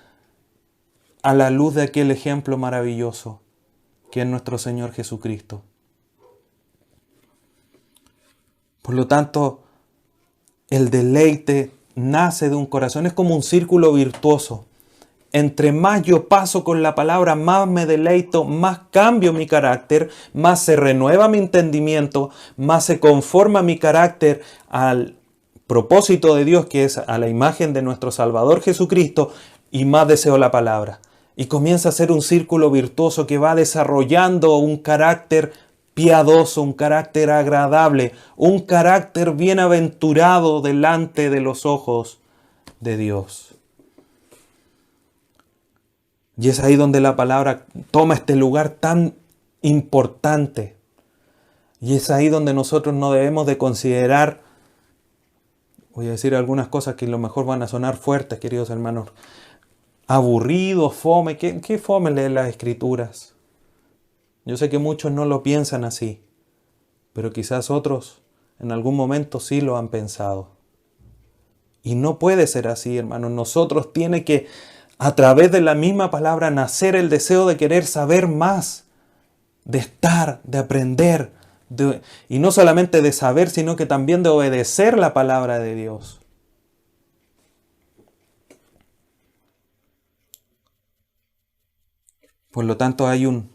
a la luz de aquel ejemplo maravilloso que es nuestro Señor Jesucristo. Por lo tanto, el deleite nace de un corazón, es como un círculo virtuoso. Entre más yo paso con la palabra, más me deleito, más cambio mi carácter, más se renueva mi entendimiento, más se conforma mi carácter al propósito de Dios, que es a la imagen de nuestro Salvador Jesucristo, y más deseo la palabra. Y comienza a ser un círculo virtuoso que va desarrollando un carácter piadoso, un carácter agradable, un carácter bienaventurado delante de los ojos de Dios. Y es ahí donde la palabra toma este lugar tan importante. Y es ahí donde nosotros no debemos de considerar, voy a decir algunas cosas que a lo mejor van a sonar fuertes, queridos hermanos, aburrido, fome. ¿Qué fome leer las Escrituras? Yo sé que muchos no lo piensan así, pero quizás otros en algún momento sí lo han pensado. Y no puede ser así, hermanos. Nosotros tiene que, a través de la misma palabra, nacer el deseo de querer saber más, de estar, de aprender, y no solamente de saber, sino que también de obedecer la palabra de Dios. Por lo tanto, hay un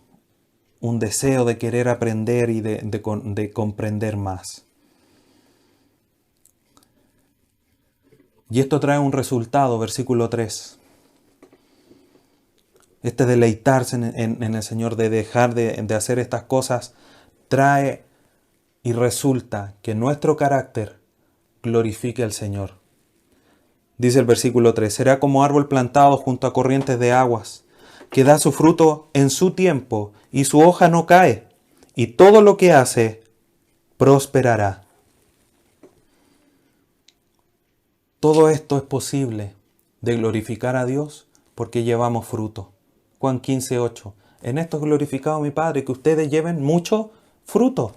deseo de querer aprender y de comprender más. Y esto trae un resultado, versículo 3. Este deleitarse en el Señor, de dejar de hacer estas cosas, trae y resulta que nuestro carácter glorifique al Señor. Dice el versículo 3, será como árbol plantado junto a corrientes de aguas, que da su fruto en su tiempo y su hoja no cae, y todo lo que hace prosperará. Todo esto es posible de glorificar a Dios porque llevamos fruto. Juan 15:8. En esto es glorificado mi Padre, que ustedes lleven mucho fruto.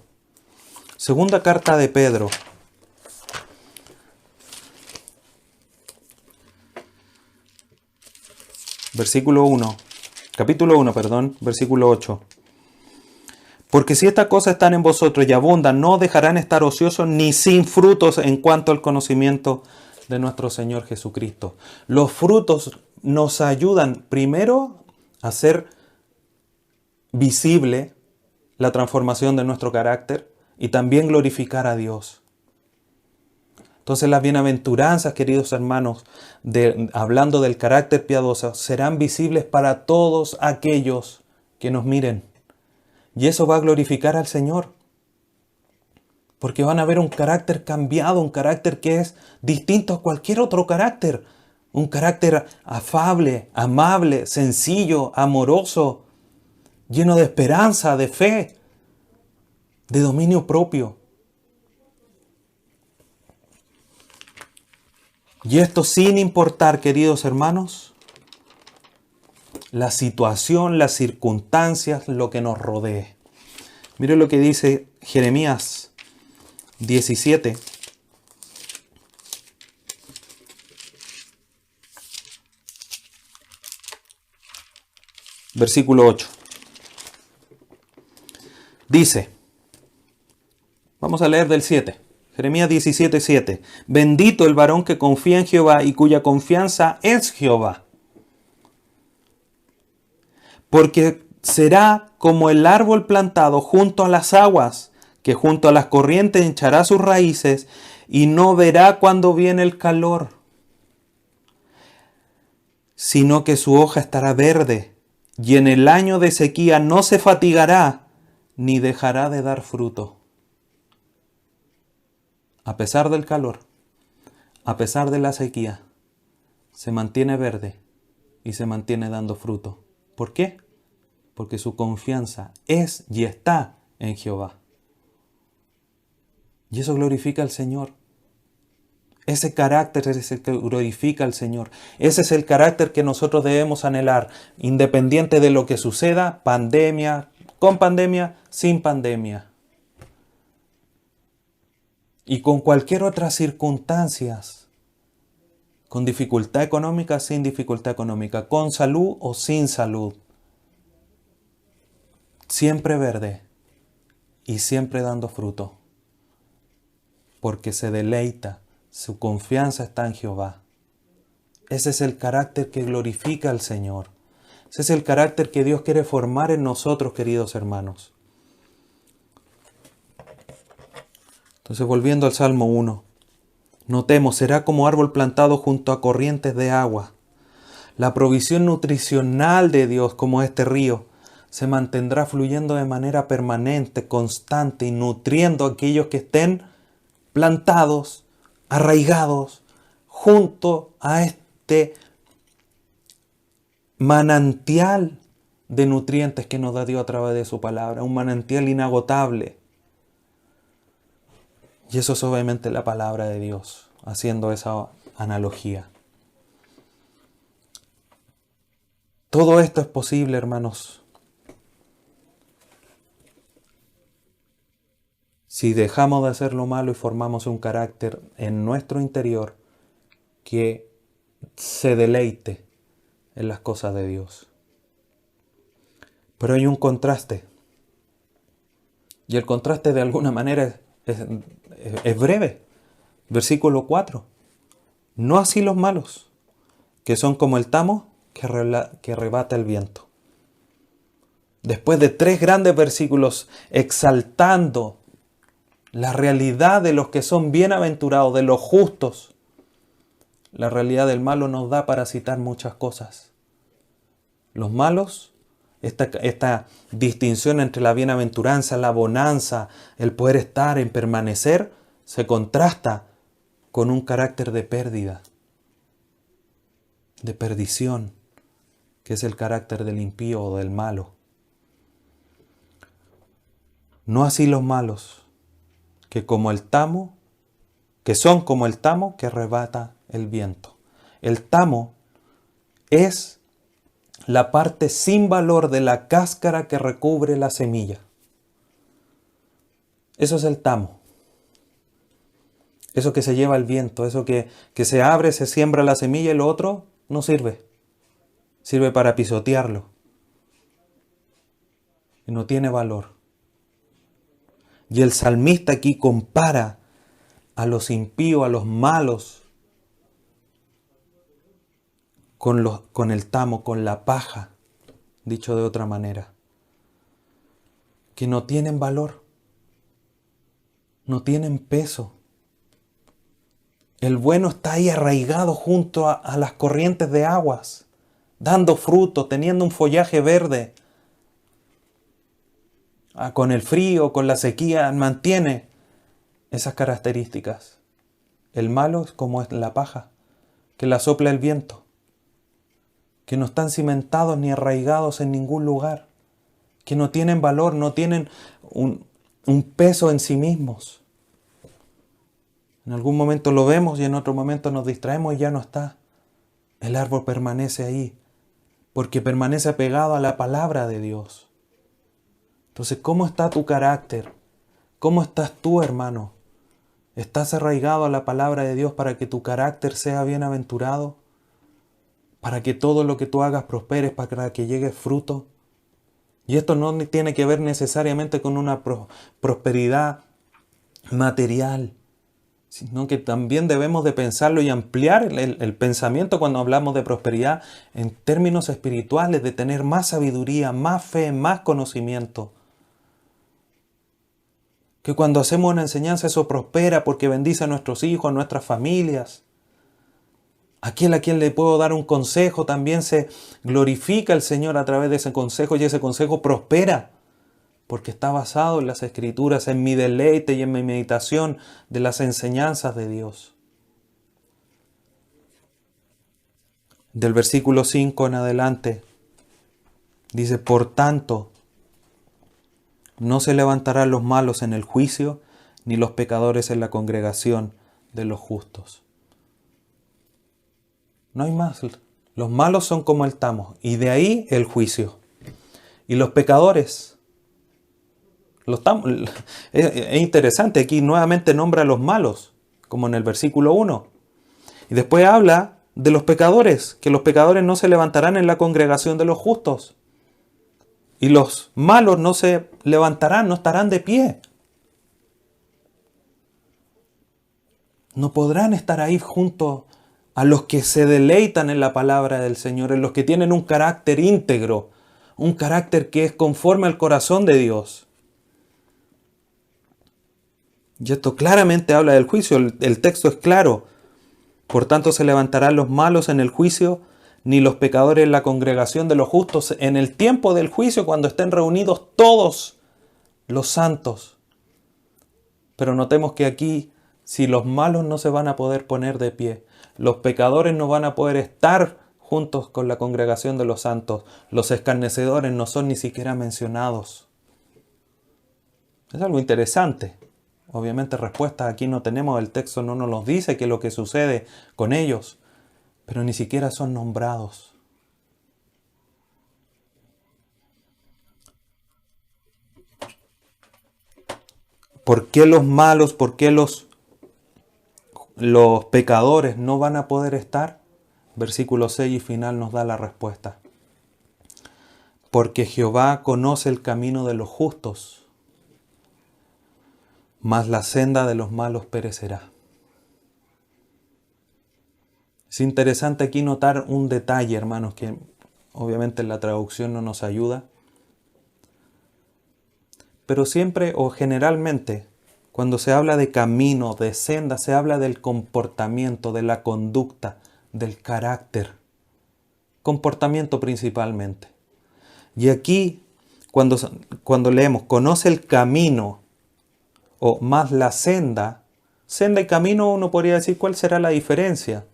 Segunda carta de Pedro. Capítulo 1, versículo 8. Porque si estas cosas están en vosotros y abundan, no dejarán estar ociosos ni sin frutos en cuanto al conocimiento de nuestro Señor Jesucristo. Los frutos nos ayudan primero a hacer visible la transformación de nuestro carácter y también glorificar a Dios. Entonces las bienaventuranzas, queridos hermanos, hablando del carácter piadoso, serán visibles para todos aquellos que nos miren. Y eso va a glorificar al Señor. Porque van a ver un carácter cambiado, un carácter que es distinto a cualquier otro carácter. Un carácter afable, amable, sencillo, amoroso, lleno de esperanza, de fe, de dominio propio. Y esto sin importar, queridos hermanos, la situación, las circunstancias, lo que nos rodee. Mire lo que dice Jeremías 17. Versículo 8. Dice, vamos a leer del 7. Jeremías 17, 7. Bendito el varón que confía en Jehová y cuya confianza es Jehová. Porque será como el árbol plantado junto a las aguas, que junto a las corrientes echará sus raíces y no verá cuando viene el calor, sino que su hoja estará verde, y en el año de sequía no se fatigará, ni dejará de dar fruto. A pesar del calor, a pesar de la sequía, se mantiene verde y se mantiene dando fruto. ¿Por qué? Porque su confianza es y está en Jehová. Y eso glorifica al Señor. Ese carácter es el que glorifica al Señor. Ese es el carácter que nosotros debemos anhelar, independiente de lo que suceda, pandemia, con pandemia, sin pandemia. Y con cualquier otra circunstancia, con dificultad económica, sin dificultad económica, con salud o sin salud. Siempre verde y siempre dando fruto. Porque se deleita, su confianza está en Jehová. Ese es el carácter que glorifica al Señor. Ese es el carácter que Dios quiere formar en nosotros, queridos hermanos. Entonces, volviendo al Salmo 1, notemos, será como árbol plantado junto a corrientes de agua. La provisión nutricional de Dios, como este río, se mantendrá fluyendo de manera permanente, constante y nutriendo a aquellos que estén plantados, arraigados, junto a este manantial de nutrientes que nos da Dios a través de su palabra, un manantial inagotable. Y eso es obviamente la palabra de Dios, haciendo esa analogía. Todo esto es posible, hermanos, si dejamos de hacer lo malo y formamos un carácter en nuestro interior que se deleite en las cosas de Dios. Pero hay un contraste. Y el contraste de alguna manera es breve. Versículo 4. No así los malos, que son como el tamo que arrebata el viento. Después de 3 grandes versículos exaltando la realidad de los que son bienaventurados, de los justos, la realidad del malo nos da para citar muchas cosas. Los malos, esta distinción entre la bienaventuranza, la bonanza, el poder estar, en permanecer, se contrasta con un carácter de pérdida, de perdición, que es el carácter del impío o del malo. No así los malos, que son como el tamo que arrebata el viento. El tamo es la parte sin valor de la cáscara que recubre la semilla. Eso es el tamo. Eso que se lleva el viento, eso que se abre, se siembra la semilla y lo otro no sirve. Sirve para pisotearlo. Y no tiene valor. Y el salmista aquí compara a los impíos, a los malos, con el tamo, con la paja, dicho de otra manera, que no tienen valor, no tienen peso. El bueno está ahí arraigado junto a las corrientes de aguas, dando fruto, teniendo un follaje verde. Con el frío, con la sequía, mantiene esas características. El malo es como es la paja, que la sopla el viento, que no están cimentados ni arraigados en ningún lugar, que no tienen valor, no tienen un peso en sí mismos. En algún momento lo vemos y en otro momento nos distraemos y ya no está. El árbol permanece ahí porque permanece apegado a la palabra de Dios. Entonces, ¿cómo está tu carácter? ¿Cómo estás tú, hermano? ¿Estás arraigado a la palabra de Dios para que tu carácter sea bienaventurado? ¿Para que todo lo que tú hagas prospere, para que llegue fruto? Y esto no tiene que ver necesariamente con una prosperidad material, sino que también debemos de pensarlo y ampliar el pensamiento cuando hablamos de prosperidad en términos espirituales, de tener más sabiduría, más fe, más conocimiento. Que cuando hacemos una enseñanza eso prospera porque bendice a nuestros hijos, a nuestras familias. Aquel a quien le puedo dar un consejo también se glorifica el Señor a través de ese consejo y ese consejo prospera porque está basado en las Escrituras, en mi deleite y en mi meditación de las enseñanzas de Dios. Del versículo 5 en adelante dice: por tanto, no se levantarán los malos en el juicio, ni los pecadores en la congregación de los justos. No hay más. Los malos son como el tamo, y de ahí el juicio. Y los pecadores, es interesante, aquí nuevamente nombra a los malos, como en el versículo 1. Y después habla de los pecadores, que los pecadores no se levantarán en la congregación de los justos. Y los malos no se levantarán, no estarán de pie. No podrán estar ahí junto a los que se deleitan en la palabra del Señor, en los que tienen un carácter íntegro, un carácter que es conforme al corazón de Dios. Y esto claramente habla del juicio, el texto es claro. Por tanto se levantarán los malos en el juicio, ni los pecadores en la congregación de los justos en el tiempo del juicio, cuando estén reunidos todos los santos. Pero notemos que aquí, si los malos no se van a poder poner de pie, los pecadores no van a poder estar juntos con la congregación de los santos, los escarnecedores no son ni siquiera mencionados. Es algo interesante. Obviamente respuestas aquí no tenemos, el texto no nos los dice qué es lo que sucede con ellos, pero ni siquiera son nombrados. ¿Por qué los malos, por qué los pecadores no van a poder estar? Versículo 6 y final nos da la respuesta. Porque Jehová conoce el camino de los justos, mas la senda de los malos perecerá. Es interesante aquí notar un detalle, hermanos, que obviamente la traducción no nos ayuda. Pero siempre o generalmente, cuando se habla de camino, de senda, se habla del comportamiento, de la conducta, del carácter. Comportamiento principalmente. Y aquí, cuando leemos, conoce el camino, o más la senda y camino, uno podría decir cuál será la diferencia.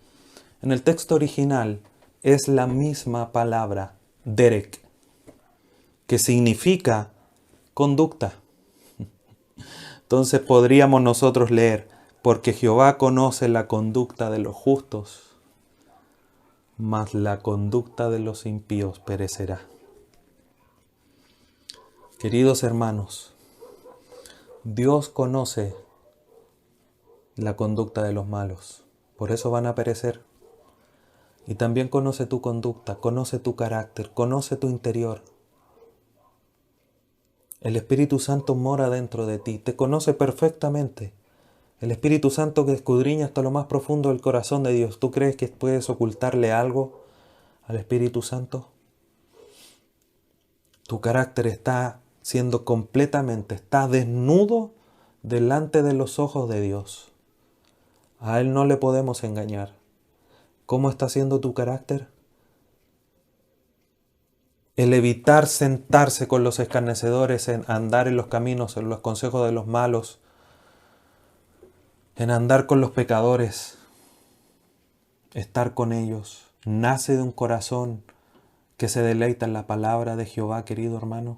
En el texto original es la misma palabra, derek, que significa conducta. Entonces podríamos nosotros leer: porque Jehová conoce la conducta de los justos, mas la conducta de los impíos perecerá. Queridos hermanos, Dios conoce la conducta de los malos, por eso van a perecer. Y también conoce tu conducta, conoce tu carácter, conoce tu interior. El Espíritu Santo mora dentro de ti, te conoce perfectamente. El Espíritu Santo que escudriña hasta lo más profundo del corazón de Dios. ¿Tú crees que puedes ocultarle algo al Espíritu Santo? Tu carácter está siendo está desnudo delante de los ojos de Dios. A Él no le podemos engañar. ¿Cómo está siendo tu carácter? El evitar sentarse con los escarnecedores, en andar en los caminos, en los consejos de los malos, en andar con los pecadores, estar con ellos, nace de un corazón que se deleita en la palabra de Jehová, querido hermano.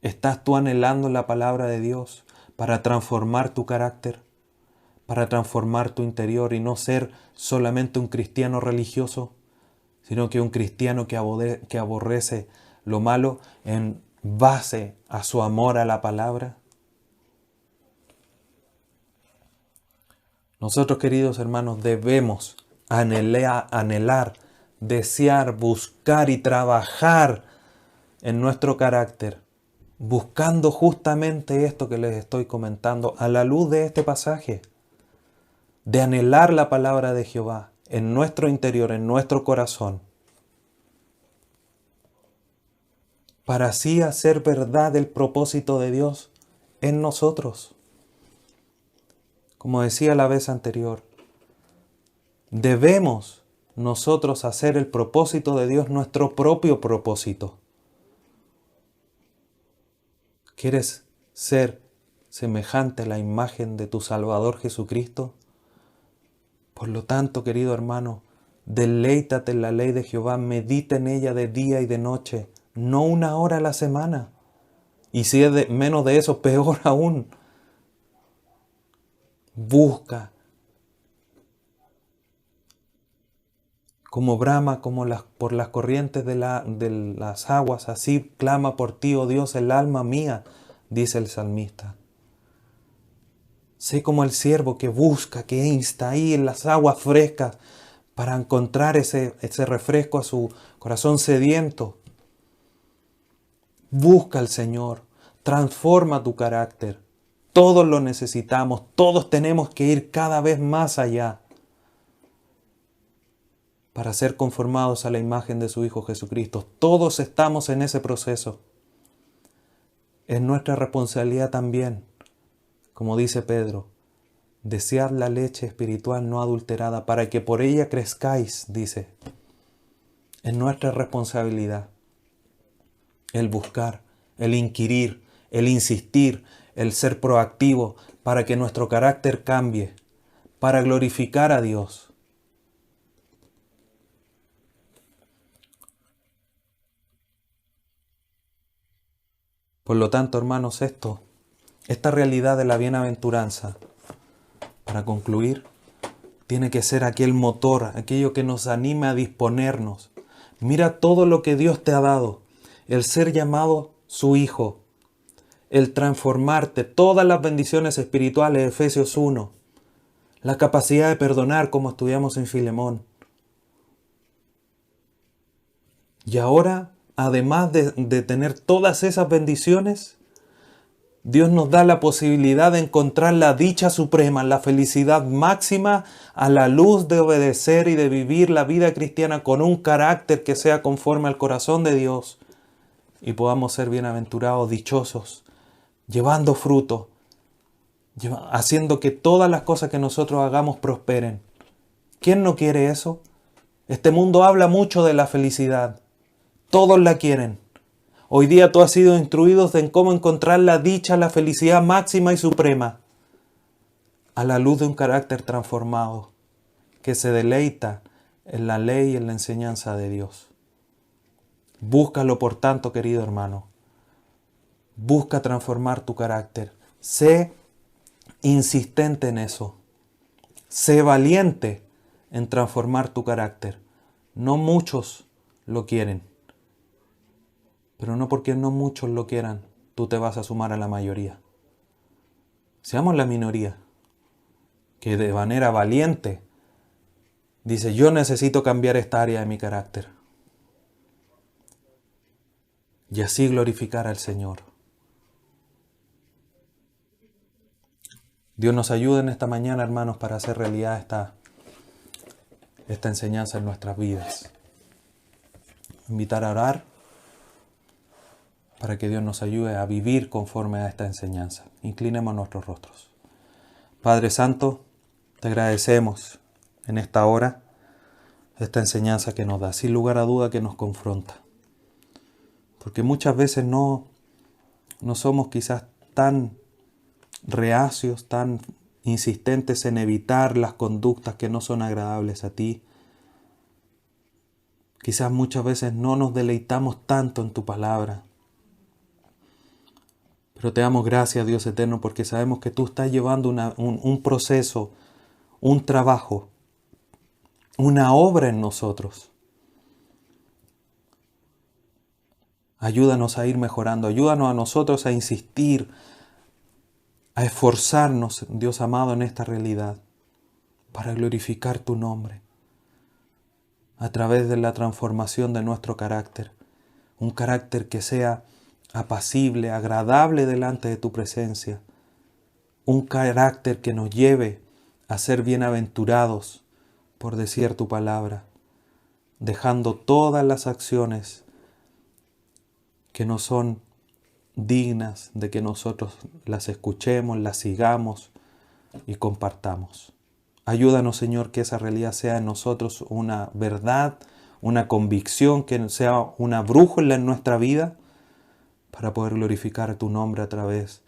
¿Estás tú anhelando la palabra de Dios para transformar tu carácter, para transformar tu interior y no ser solamente un cristiano religioso, sino que un cristiano que aborrece lo malo en base a su amor a la palabra? Nosotros, queridos hermanos, debemos anhelar, desear, buscar y trabajar en nuestro carácter, buscando justamente esto que les estoy comentando a la luz de este pasaje, de anhelar la palabra de Jehová en nuestro interior, en nuestro corazón, para así hacer verdad el propósito de Dios en nosotros. Como decía la vez anterior, debemos nosotros hacer el propósito de Dios nuestro propio propósito. ¿Quieres ser semejante a la imagen de tu Salvador Jesucristo? Por lo tanto, querido hermano, deleítate en la ley de Jehová, medita en ella de día y de noche, no 1 hora a la semana. Y si es menos de eso, peor aún. Busca. Como brama por las corrientes de las aguas, así clama por ti, oh Dios, el alma mía, dice el salmista. Sé como el siervo que busca, que insta ahí en las aguas frescas para encontrar ese refresco a su corazón sediento. Busca al Señor, transforma tu carácter. Todos lo necesitamos, todos tenemos que ir cada vez más allá para ser conformados a la imagen de su Hijo Jesucristo. Todos estamos en ese proceso. Es nuestra responsabilidad también, como dice Pedro, desead la leche espiritual no adulterada para que por ella crezcáis, dice. Es nuestra responsabilidad el buscar, el inquirir, el insistir, el ser proactivo para que nuestro carácter cambie, para glorificar a Dios. Por lo tanto, hermanos, esta realidad de la bienaventuranza, para concluir, tiene que ser aquel motor, aquello que nos anima a disponernos. Mira todo lo que Dios te ha dado, el ser llamado su Hijo, el transformarte, todas las bendiciones espirituales, Efesios 1, la capacidad de perdonar como estudiamos en Filemón. Y ahora, además de tener todas esas bendiciones, Dios nos da la posibilidad de encontrar la dicha suprema, la felicidad máxima a la luz de obedecer y de vivir la vida cristiana con un carácter que sea conforme al corazón de Dios y podamos ser bienaventurados, dichosos, llevando fruto, haciendo que todas las cosas que nosotros hagamos prosperen. ¿Quién no quiere eso? Este mundo habla mucho de la felicidad. Todos la quieren. Hoy día tú has sido instruido en cómo encontrar la dicha, la felicidad máxima y suprema a la luz de un carácter transformado que se deleita en la ley y en la enseñanza de Dios. Búscalo, por tanto, querido hermano. Busca transformar tu carácter. Sé insistente en eso. Sé valiente en transformar tu carácter. No muchos lo quieren. Pero no porque no muchos lo quieran, tú te vas a sumar a la mayoría. Seamos la minoría, que de manera valiente dice, yo necesito cambiar esta área de mi carácter. Y así glorificar al Señor. Dios nos ayude en esta mañana, hermanos, para hacer realidad esta enseñanza en nuestras vidas. Invitar a orar para que Dios nos ayude a vivir conforme a esta enseñanza. Inclinemos nuestros rostros. Padre Santo, te agradecemos en esta hora esta enseñanza que nos da, sin lugar a duda que nos confronta. Porque muchas veces no somos quizás tan reacios, tan insistentes en evitar las conductas que no son agradables a ti. Quizás muchas veces no nos deleitamos tanto en tu palabra. Pero te damos gracias, Dios eterno, porque sabemos que tú estás llevando un proceso un trabajo, una obra en nosotros. Ayúdanos a ir mejorando, ayúdanos a nosotros a insistir, a esforzarnos, Dios amado, en esta realidad, para glorificar tu nombre, a través de la transformación de nuestro carácter, un carácter que sea apacible, agradable delante de tu presencia, un carácter que nos lleve a ser bienaventurados por decir tu palabra, dejando todas las acciones que no son dignas de que nosotros las escuchemos, las sigamos y compartamos. Ayúdanos, Señor, que esa realidad sea en nosotros una verdad, una convicción, que sea una brújula en nuestra vida para poder glorificar tu nombre a través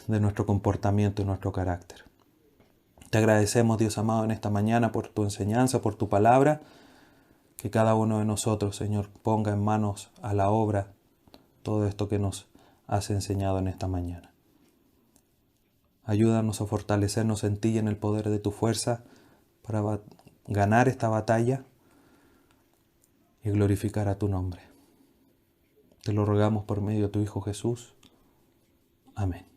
de nuestro comportamiento y nuestro carácter. Te agradecemos, Dios amado, en esta mañana por tu enseñanza, por tu palabra, que cada uno de nosotros, Señor, ponga en manos a la obra todo esto que nos has enseñado en esta mañana. Ayúdanos a fortalecernos en ti y en el poder de tu fuerza para ganar esta batalla y glorificar a tu nombre. Te lo rogamos por medio de tu Hijo Jesús. Amén.